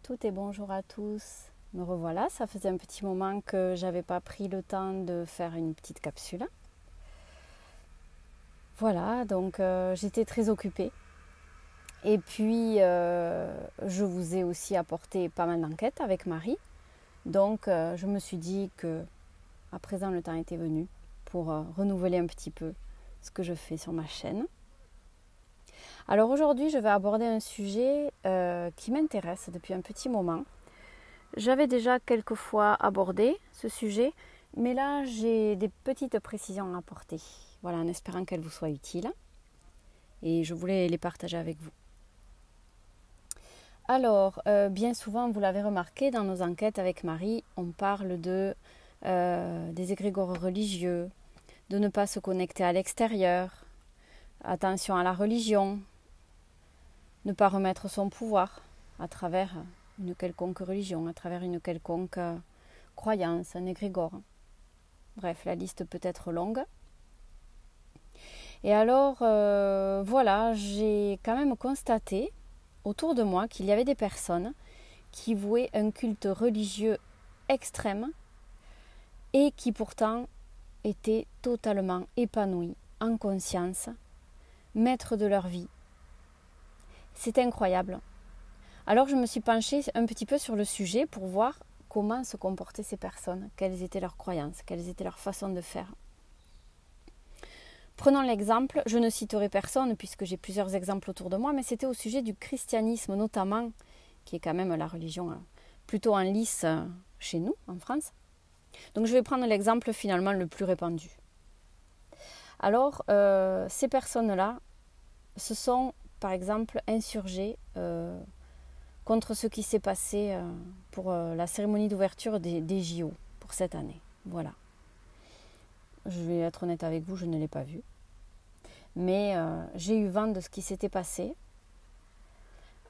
toutes et bonjour à tous. Me revoilà, ça faisait un petit moment que j'avais pas pris le temps de faire une petite capsule. Voilà, donc j'étais très occupée. Et puis je vous ai aussi apporté pas mal d'enquêtes avec Marie. Donc je me suis dit que à présent le temps était venu pour renouveler un petit peu ce que je fais sur ma chaîne. Alors aujourd'hui, je vais aborder un sujet qui m'intéresse depuis un petit moment. J'avais déjà quelques fois abordé ce sujet, mais là j'ai des petites précisions à apporter. Voilà, en espérant qu'elles vous soient utiles. Et je voulais les partager avec vous. Alors, bien souvent, vous l'avez remarqué, dans nos enquêtes avec Marie, on parle des égrégores religieux, de ne pas se connecter à l'extérieur, attention à la religion, ne pas remettre son pouvoir à travers une quelconque religion, à travers une quelconque croyance, un égrégore. Bref, la liste peut être longue. Et alors, voilà, j'ai quand même constaté autour de moi qu'il y avait des personnes qui vouaient un culte religieux extrême et qui pourtant étaient totalement épanouies, en conscience, maîtres de leur vie. C'est incroyable. Alors je me suis penchée un petit peu sur le sujet pour voir comment se comportaient ces personnes, quelles étaient leurs croyances, quelles étaient leurs façons de faire. Prenons l'exemple, je ne citerai personne puisque j'ai plusieurs exemples autour de moi, mais c'était au sujet du christianisme notamment, qui est quand même la religion plutôt en lice chez nous, en France. Donc je vais prendre l'exemple finalement le plus répandu. Alors, ces personnes-là se sont par exemple insurgées contre ce qui s'est passé pour la cérémonie d'ouverture des JO pour cette année. Voilà. Je vais être honnête avec vous, je ne l'ai pas vu. Mais j'ai eu vent de ce qui s'était passé.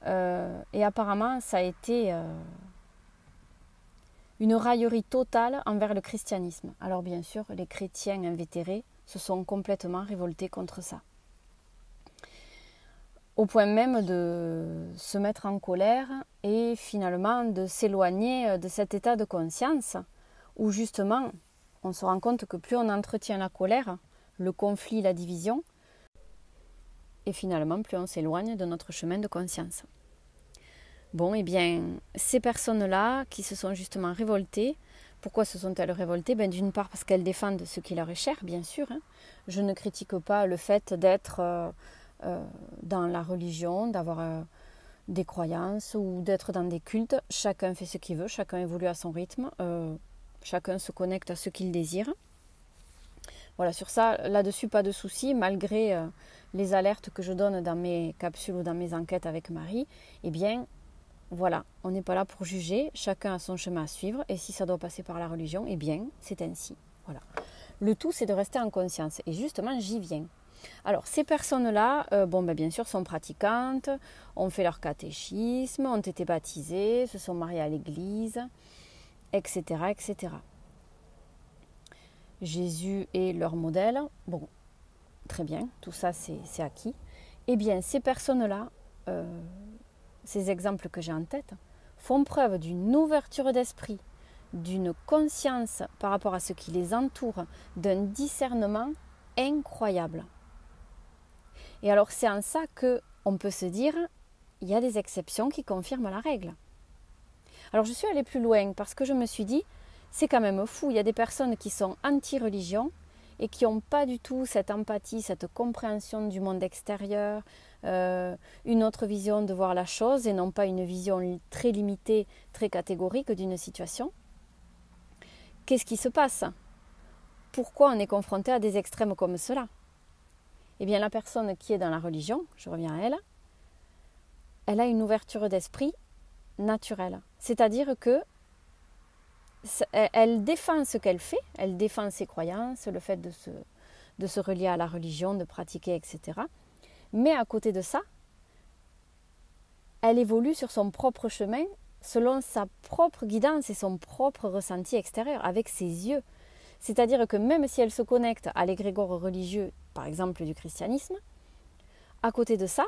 Et apparemment, ça a été une raillerie totale envers le christianisme. Alors bien sûr, les chrétiens invétérés se sont complètement révoltés contre ça. Au point même de se mettre en colère et finalement de s'éloigner de cet état de conscience où justement on se rend compte que plus on entretient la colère, le conflit, la division, et finalement plus on s'éloigne de notre chemin de conscience. Bon, eh bien, ces personnes-là qui se sont justement révoltées, pourquoi se sont-elles révoltées? D'une part parce qu'elles défendent ce qui leur est cher, bien sûr. Je ne critique pas le fait d'être dans la religion, d'avoir des croyances ou d'être dans des cultes. Chacun fait ce qu'il veut, chacun évolue à son rythme, chacun se connecte à ce qu'il désire. Voilà, sur ça, là-dessus, pas de souci, malgré les alertes que je donne dans mes capsules ou dans mes enquêtes avec Marie. Eh bien, voilà, on n'est pas là pour juger, chacun a son chemin à suivre, et si ça doit passer par la religion, eh bien, c'est ainsi. Voilà. Le tout, c'est de rester en conscience, et justement, j'y viens. Alors, ces personnes-là, bien sûr, sont pratiquantes, ont fait leur catéchisme, ont été baptisées, se sont mariées à l'église, etc., etc. Jésus est leur modèle. Bon, très bien, tout ça, c'est acquis. Eh bien, ces personnes-là, ces exemples que j'ai en tête, font preuve d'une ouverture d'esprit, d'une conscience par rapport à ce qui les entoure, d'un discernement incroyable. Et alors c'est en ça qu'on peut se dire, il y a des exceptions qui confirment la règle. Alors je suis allée plus loin parce que je me suis dit, c'est quand même fou, il y a des personnes qui sont anti-religion et qui n'ont pas du tout cette empathie, cette compréhension du monde extérieur, une autre vision de voir la chose et non pas une vision très limitée, très catégorique d'une situation. Qu'est-ce qui se passe? Pourquoi on est confronté à des extrêmes comme cela? Eh bien, la personne qui est dans la religion, je reviens à elle a une ouverture d'esprit naturelle. C'est-à-dire que elle défend ce qu'elle fait, elle défend ses croyances, le fait de se relier à la religion, de pratiquer, etc. Mais à côté de ça, elle évolue sur son propre chemin, selon sa propre guidance et son propre ressenti extérieur, avec ses yeux. C'est-à-dire que même si elle se connecte à l'égrégore religieux, par exemple du christianisme, à côté de ça,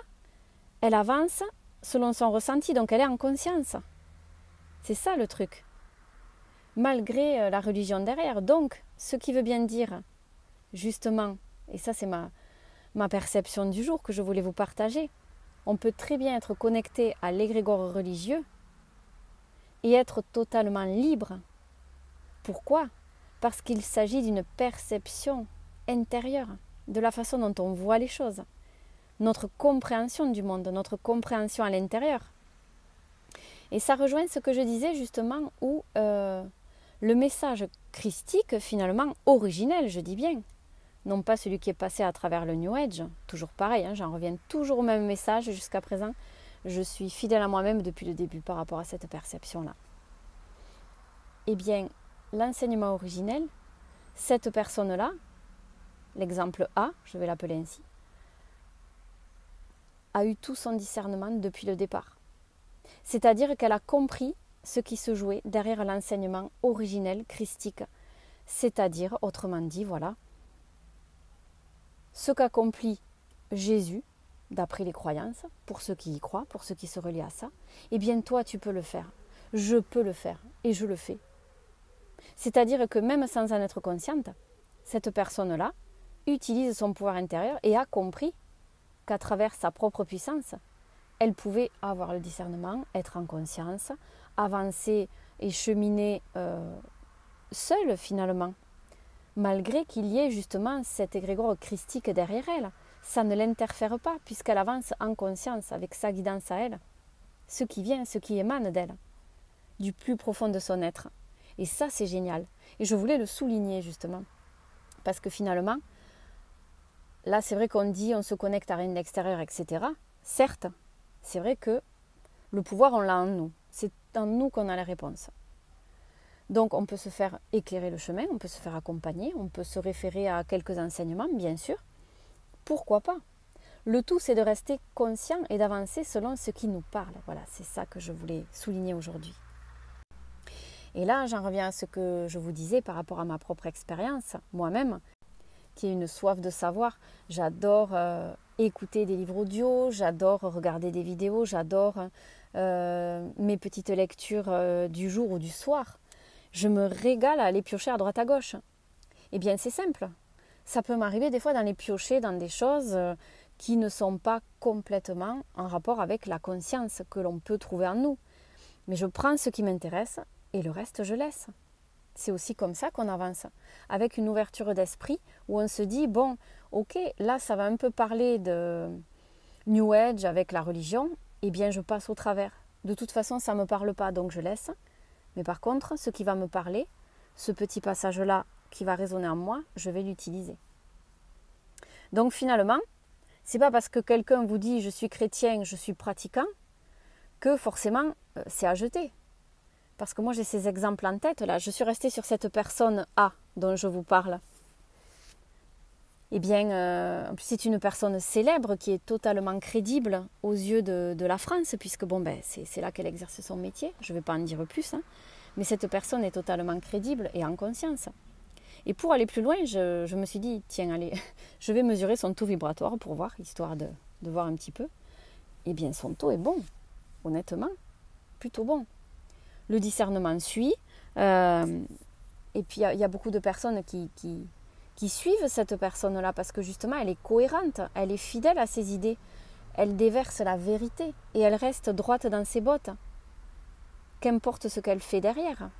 elle avance selon son ressenti, donc elle est en conscience. C'est ça le truc. Malgré la religion derrière. Donc, ce qui veut bien dire, justement, et ça c'est ma perception du jour que je voulais vous partager, on peut très bien être connecté à l'égrégore religieux et être totalement libre. Pourquoi ? Parce qu'il s'agit d'une perception intérieure, de la façon dont on voit les choses, notre compréhension du monde, notre compréhension à l'intérieur. Et ça rejoint ce que je disais justement où le message christique, finalement originel, je dis bien, non pas celui qui est passé à travers le New Age, toujours pareil, j'en reviens toujours au même message jusqu'à présent, je suis fidèle à moi-même depuis le début par rapport à cette perception-là. Eh bien, l'enseignement originel, cette personne-là, l'exemple A, je vais l'appeler ainsi, a eu tout son discernement depuis le départ. C'est-à-dire qu'elle a compris ce qui se jouait derrière l'enseignement originel christique. C'est-à-dire, autrement dit, voilà, ce qu'accomplit Jésus, d'après les croyances, pour ceux qui y croient, pour ceux qui se relient à ça, eh bien toi tu peux le faire, je peux le faire et je le fais. C'est-à-dire que même sans en être consciente, cette personne-là utilise son pouvoir intérieur et a compris qu'à travers sa propre puissance, elle pouvait avoir le discernement, être en conscience, avancer et cheminer seule finalement, malgré qu'il y ait justement cet égrégore christique derrière elle. Ça ne l'interfère pas puisqu'elle avance en conscience avec sa guidance à elle, ce qui vient, ce qui émane d'elle, du plus profond de son être. Et ça, c'est génial. Et je voulais le souligner justement, parce que finalement, là, c'est vrai qu'on dit on se connecte à rien de l'extérieur, etc. Certes, c'est vrai que le pouvoir, on l'a en nous. C'est en nous qu'on a la réponse. Donc, on peut se faire éclairer le chemin, on peut se faire accompagner, on peut se référer à quelques enseignements, bien sûr. Pourquoi pas ? Le tout, c'est de rester conscient et d'avancer selon ce qui nous parle. Voilà, c'est ça que je voulais souligner aujourd'hui. Et là, j'en reviens à ce que je vous disais par rapport à ma propre expérience, moi-même, qui est une soif de savoir. J'adore écouter des livres audio, j'adore regarder des vidéos, j'adore mes petites lectures du jour ou du soir. Je me régale à aller piocher à droite à gauche. Eh bien, c'est simple. Ça peut m'arriver des fois d'aller piocher dans des choses qui ne sont pas complètement en rapport avec la conscience que l'on peut trouver en nous. Mais je prends ce qui m'intéresse et le reste, je laisse. C'est aussi comme ça qu'on avance, avec une ouverture d'esprit où on se dit, bon, ok, là ça va un peu parler de New Age avec la religion, eh bien je passe au travers. De toute façon, ça ne me parle pas, donc je laisse. Mais par contre, ce qui va me parler, ce petit passage-là qui va résonner en moi, je vais l'utiliser. Donc finalement, c'est pas parce que quelqu'un vous dit « je suis chrétien, je suis pratiquant » que forcément c'est à jeter. Parce que moi j'ai ces exemples en tête là, je suis restée sur cette personne A dont je vous parle. Eh bien, en plus c'est une personne célèbre qui est totalement crédible aux yeux de la France, puisque bon, c'est là qu'elle exerce son métier, je ne vais pas en dire plus, mais cette personne est totalement crédible et en conscience. Et pour aller plus loin, je me suis dit, tiens, allez, je vais mesurer son taux vibratoire pour voir, histoire de voir un petit peu. Eh bien, son taux est bon, honnêtement, plutôt bon. Le discernement suit, et puis il y a beaucoup de personnes qui suivent cette personne-là parce que justement elle est cohérente, elle est fidèle à ses idées, elle déverse la vérité et elle reste droite dans ses bottes, qu'importe ce qu'elle fait derrière,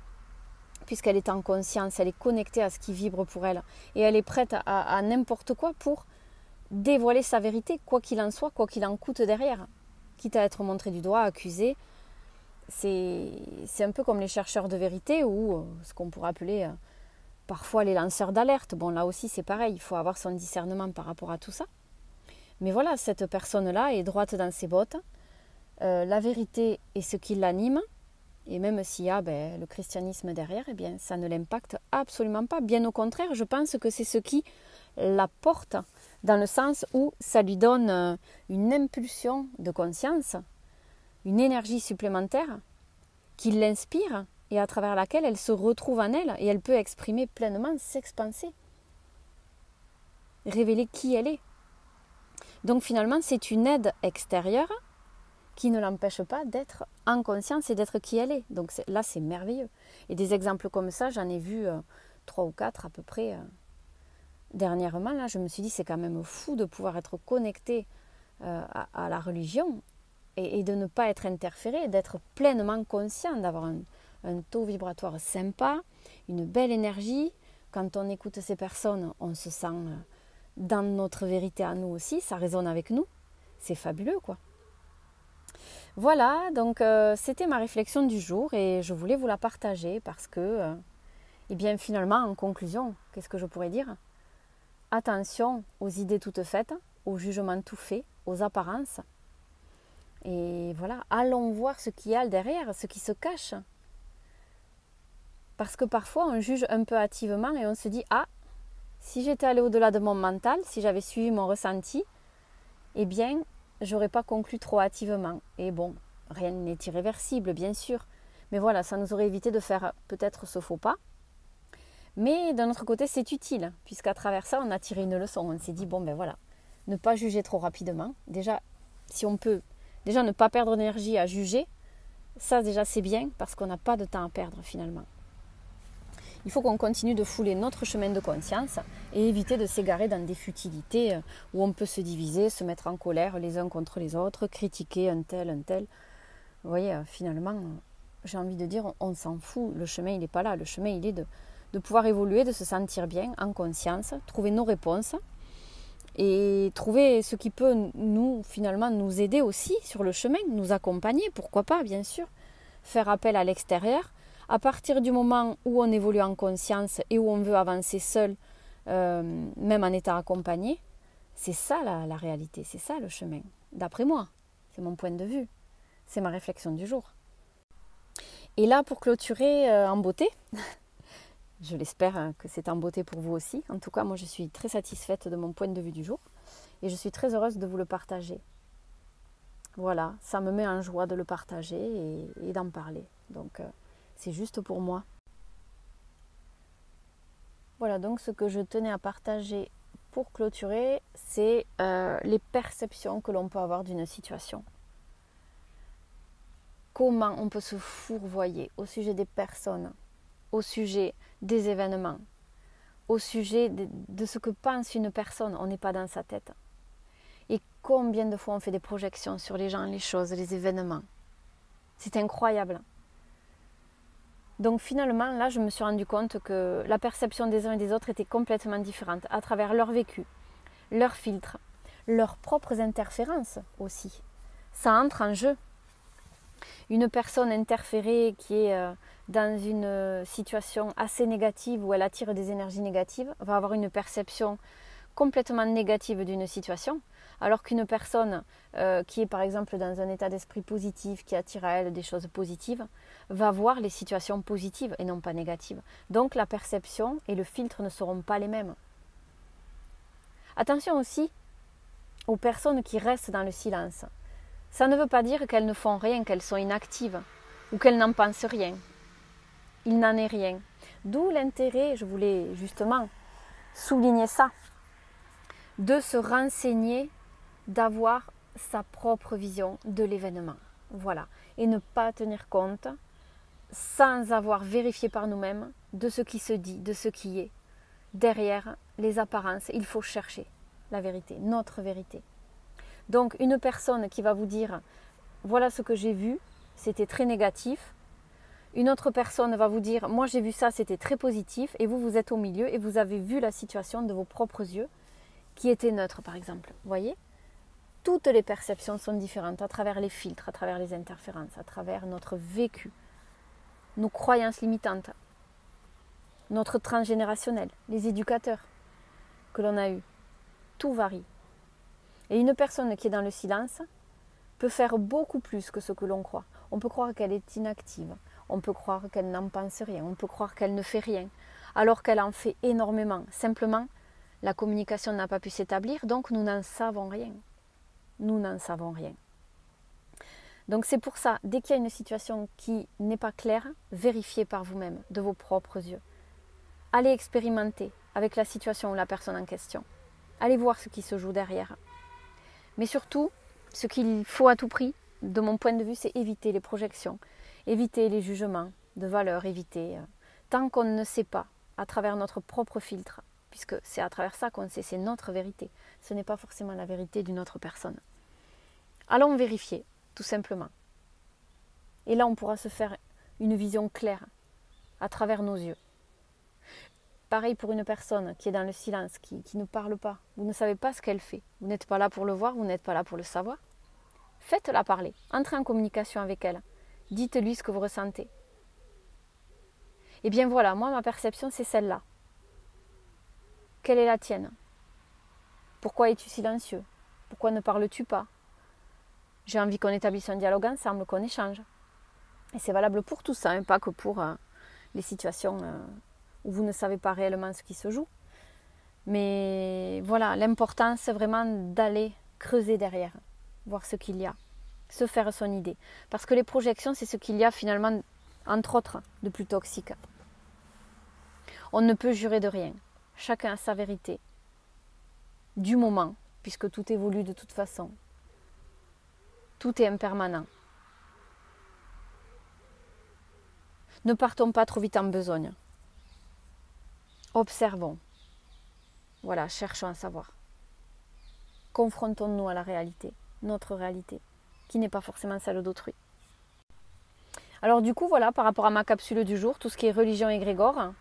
puisqu'elle est en conscience, elle est connectée à ce qui vibre pour elle et elle est prête à n'importe quoi pour dévoiler sa vérité, quoi qu'il en soit, quoi qu'il en coûte derrière, quitte à être montré du doigt, accusé. C'est un peu comme les chercheurs de vérité ou ce qu'on pourrait appeler parfois les lanceurs d'alerte. Bon, là aussi c'est pareil, il faut avoir son discernement par rapport à tout ça. Mais voilà, cette personne-là est droite dans ses bottes. La vérité est ce qui l'anime. Et même s'il y a le christianisme derrière, eh bien, ça ne l'impacte absolument pas. Bien au contraire, je pense que c'est ce qui la porte, dans le sens où ça lui donne une impulsion de conscience, une énergie supplémentaire qui l'inspire et à travers laquelle elle se retrouve en elle et elle peut exprimer pleinement, s'expanser, révéler qui elle est. Donc finalement, c'est une aide extérieure qui ne l'empêche pas d'être en conscience et d'être qui elle est. Donc là, c'est merveilleux. Et des exemples comme ça, j'en ai vu 3 ou 4 à peu près dernièrement. Là, je me suis dit, c'est quand même fou de pouvoir être connecté à la religion et de ne pas être interféré, d'être pleinement conscient, d'avoir un taux vibratoire sympa, une belle énergie. Quand on écoute ces personnes, on se sent dans notre vérité à nous aussi, ça résonne avec nous. C'est fabuleux, quoi. Voilà, donc c'était ma réflexion du jour et je voulais vous la partager parce que, eh bien finalement, en conclusion, qu'est-ce que je pourrais dire? Attention aux idées toutes faites, aux jugements tout faits, aux apparences. Et voilà, allons voir ce qu'il y a derrière, ce qui se cache. Parce que parfois, on juge un peu hâtivement et on se dit « Ah, si j'étais allé au-delà de mon mental, si j'avais suivi mon ressenti, eh bien, j'aurais pas conclu trop hâtivement. » Et bon, rien n'est irréversible, bien sûr. Mais voilà, ça nous aurait évité de faire peut-être ce faux pas. Mais d'un autre côté, c'est utile, puisqu'à travers ça, on a tiré une leçon. On s'est dit, bon ben voilà, ne pas juger trop rapidement. Déjà, si on peut, déjà ne pas perdre d'énergie à juger, ça déjà c'est bien, parce qu'on n'a pas de temps à perdre finalement. Il faut qu'on continue de fouler notre chemin de conscience et éviter de s'égarer dans des futilités où on peut se diviser, se mettre en colère les uns contre les autres, critiquer un tel. Vous voyez, finalement, j'ai envie de dire, on s'en fout. Le chemin, il n'est pas là. Le chemin, il est de pouvoir évoluer, de se sentir bien, en conscience, trouver nos réponses et trouver ce qui peut finalement nous aider aussi sur le chemin, nous accompagner, pourquoi pas, bien sûr, faire appel à l'extérieur. À partir du moment où on évolue en conscience et où on veut avancer seul, même en étant accompagné, c'est ça la réalité, c'est ça le chemin. D'après moi, c'est mon point de vue, c'est ma réflexion du jour. Et là, pour clôturer en beauté, je l'espère que c'est en beauté pour vous aussi. En tout cas, moi, je suis très satisfaite de mon point de vue du jour et je suis très heureuse de vous le partager. Voilà, ça me met en joie de le partager et d'en parler. Donc, c'est juste pour moi. Voilà, donc ce que je tenais à partager pour clôturer, c'est les perceptions que l'on peut avoir d'une situation. Comment on peut se fourvoyer au sujet des personnes, au sujet des événements, au sujet de ce que pense une personne. On n'est pas dans sa tête. Et combien de fois on fait des projections sur les gens, les choses, les événements. C'est incroyable. Donc finalement, là, je me suis rendu compte que la perception des uns et des autres était complètement différente à travers leur vécu, leurs filtres, leurs propres interférences aussi. Ça entre en jeu. Une personne interférée qui est dans une situation assez négative où elle attire des énergies négatives va avoir une perception complètement négative d'une situation, alors qu'une personne qui est par exemple dans un état d'esprit positif, qui attire à elle des choses positives, va voir les situations positives et non pas négatives. Donc la perception et le filtre ne seront pas les mêmes. Attention aussi aux personnes qui restent dans le silence. Ça ne veut pas dire qu'elles ne font rien, qu'elles sont inactives ou qu'elles n'en pensent rien. Il n'en est rien. D'où l'intérêt, je voulais justement souligner ça, de se renseigner, d'avoir sa propre vision de l'événement. Voilà. Et ne pas tenir compte, sans avoir vérifié par nous-mêmes, de ce qui se dit, de ce qui est. Derrière les apparences, il faut chercher la vérité, notre vérité. Donc une personne qui va vous dire « voilà ce que j'ai vu, c'était très négatif ». Une autre personne va vous dire « moi j'ai vu ça, c'était très positif » et vous, vous êtes au milieu et vous avez vu la situation de vos propres yeux qui était neutre par exemple. Vous voyez ? Toutes les perceptions sont différentes à travers les filtres, à travers les interférences, à travers notre vécu, nos croyances limitantes, notre transgénérationnel, les éducateurs que l'on a eus. Tout varie. Et une personne qui est dans le silence peut faire beaucoup plus que ce que l'on croit. On peut croire qu'elle est inactive, on peut croire qu'elle n'en pense rien, on peut croire qu'elle ne fait rien, alors qu'elle en fait énormément. Simplement, la communication n'a pas pu s'établir, donc nous n'en savons rien. Nous n'en savons rien. Donc c'est pour ça, dès qu'il y a une situation qui n'est pas claire, vérifiez par vous-même, de vos propres yeux. Allez expérimenter avec la situation ou la personne en question. Allez voir ce qui se joue derrière. Mais surtout, ce qu'il faut à tout prix, de mon point de vue, c'est éviter les projections, éviter les jugements de valeur, éviter. Tant qu'on ne sait pas, à travers notre propre filtre, puisque c'est à travers ça qu'on sait, c'est notre vérité, ce n'est pas forcément la vérité d'une autre personne. Allons vérifier, tout simplement. Et là, on pourra se faire une vision claire à travers nos yeux. Pareil pour une personne qui est dans le silence, qui ne parle pas. Vous ne savez pas ce qu'elle fait. Vous n'êtes pas là pour le voir, vous n'êtes pas là pour le savoir. Faites-la parler. Entrez en communication avec elle. Dites-lui ce que vous ressentez. Eh bien voilà, moi, ma perception, c'est celle-là. Quelle est la tienne? Pourquoi es-tu silencieux? Pourquoi ne parles-tu pas? J'ai envie qu'on établisse un dialogue ensemble, qu'on échange. Et c'est valable pour tout ça, hein, pas que pour les situations où vous ne savez pas réellement ce qui se joue. Mais voilà, l'important, c'est vraiment d'aller creuser derrière, voir ce qu'il y a, se faire son idée. Parce que les projections, c'est ce qu'il y a finalement, entre autres, de plus toxique. On ne peut jurer de rien. Chacun a sa vérité. Du moment, puisque tout évolue de toute façon. Tout est impermanent. Ne partons pas trop vite en besogne. Observons. Voilà, cherchons à savoir. Confrontons-nous à la réalité, notre réalité, qui n'est pas forcément celle d'autrui. Alors du coup, voilà, par rapport à ma capsule du jour, tout ce qui est religion et égrégore,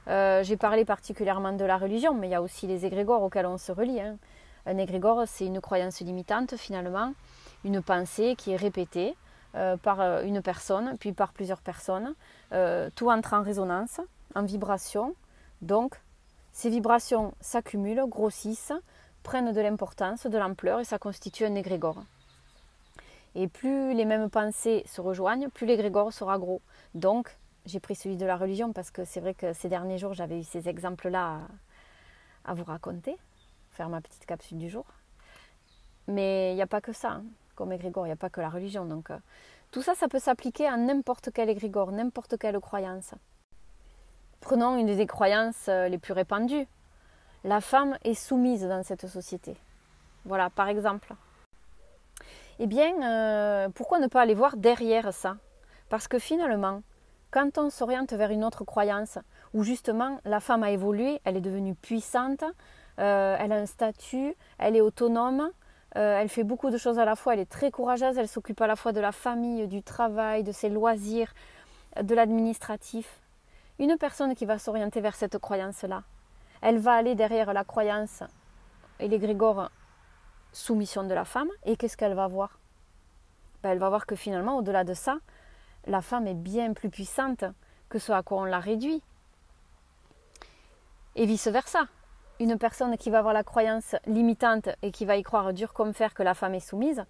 j'ai parlé particulièrement de la religion, mais il y a aussi les égrégores auxquels on se relie. Hein. Un égrégore, c'est une croyance limitante finalement, une pensée qui est répétée par une personne, puis par plusieurs personnes. Tout entre en résonance, en vibration. Donc, ces vibrations s'accumulent, grossissent, prennent de l'importance, de l'ampleur et ça constitue un égrégore. Et plus les mêmes pensées se rejoignent, plus l'égrégore sera gros. Donc, j'ai pris celui de la religion parce que c'est vrai que ces derniers jours, j'avais eu ces exemples-là à vous raconter, faire ma petite capsule du jour. Mais il n'y a pas que ça, hein, comme égrégore, il n'y a pas que la religion. Donc, tout ça, ça peut s'appliquer à n'importe quel égrégore, n'importe quelle croyance. Prenons une des croyances les plus répandues. La femme est soumise dans cette société. Voilà, par exemple. Eh bien, pourquoi ne pas aller voir derrière ça? Parce que finalement, quand on s'oriente vers une autre croyance, où justement la femme a évolué, elle est devenue puissante, elle a un statut, elle est autonome, elle fait beaucoup de choses à la fois, elle est très courageuse, elle s'occupe à la fois de la famille, du travail, de ses loisirs, de l'administratif. Une personne qui va s'orienter vers cette croyance-là, elle va aller derrière la croyance et l'égrégore soumission de la femme, et qu'est-ce qu'elle va voir? Elle va voir que finalement, au-delà de ça, la femme est bien plus puissante que ce à quoi on l'a réduit. Et vice-versa. Une personne qui va avoir la croyance limitante et qui va y croire dur comme fer que la femme est soumise,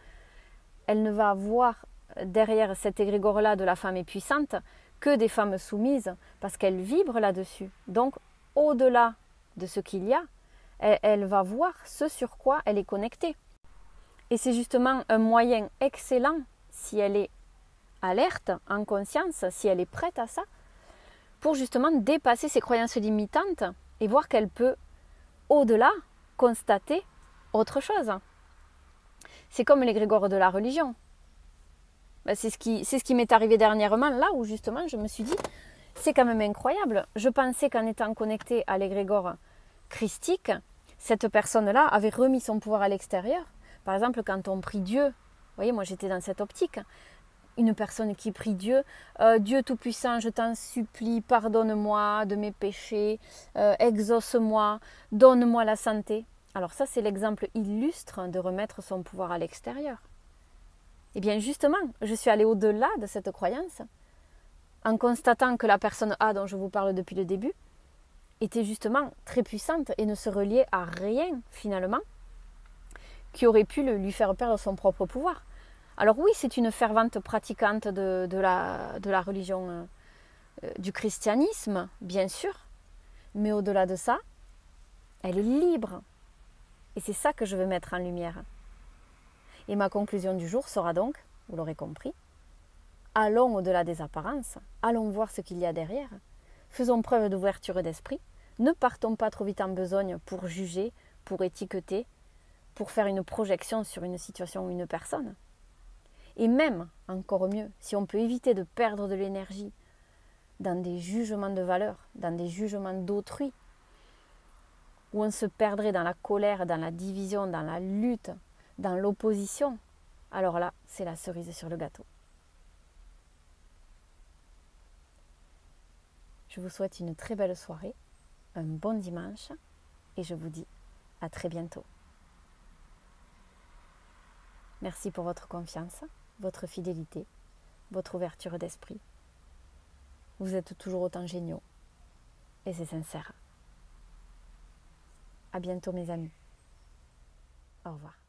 elle ne va voir derrière cet égrégore-là de la femme est puissante que des femmes soumises parce qu'elle vibre là-dessus. Donc, au-delà de ce qu'il y a, elle va voir ce sur quoi elle est connectée. Et c'est justement un moyen excellent, si elle est alerte, en conscience, si elle est prête à ça, pour justement dépasser ses croyances limitantes et voir qu'elle peut, au-delà, constater autre chose. C'est comme l'égrégore de la religion. C'est ce qui m'est arrivé dernièrement, là où justement je me suis dit, c'est quand même incroyable. Je pensais qu'en étant connectée à l'égrégore christique, cette personne-là avait remis son pouvoir à l'extérieur. Par exemple, quand on prie Dieu, vous voyez, moi j'étais dans cette optique. Une personne qui prie Dieu, Dieu Tout-Puissant, je t'en supplie, pardonne-moi de mes péchés, exauce-moi, donne-moi la santé. Alors ça, c'est l'exemple illustre de remettre son pouvoir à l'extérieur. Eh bien justement, je suis allée au-delà de cette croyance, en constatant que la personne A dont je vous parle depuis le début, était justement très puissante et ne se reliait à rien finalement, qui aurait pu lui faire perdre son propre pouvoir. Alors oui, c'est une fervente pratiquante de la religion du christianisme, bien sûr, mais au-delà de ça, elle est libre. Et c'est ça que je veux mettre en lumière. Et ma conclusion du jour sera donc, vous l'aurez compris, allons au-delà des apparences, allons voir ce qu'il y a derrière, faisons preuve d'ouverture d'esprit, ne partons pas trop vite en besogne pour juger, pour étiqueter, pour faire une projection sur une situation ou une personne. Et même, encore mieux, si on peut éviter de perdre de l'énergie dans des jugements de valeur, dans des jugements d'autrui, où on se perdrait dans la colère, dans la division, dans la lutte, dans l'opposition, alors là, c'est la cerise sur le gâteau. Je vous souhaite une très belle soirée, un bon dimanche, et je vous dis à très bientôt. Merci pour votre confiance, votre fidélité, votre ouverture d'esprit. Vous êtes toujours autant géniaux, et c'est sincère. À bientôt mes amis. Au revoir.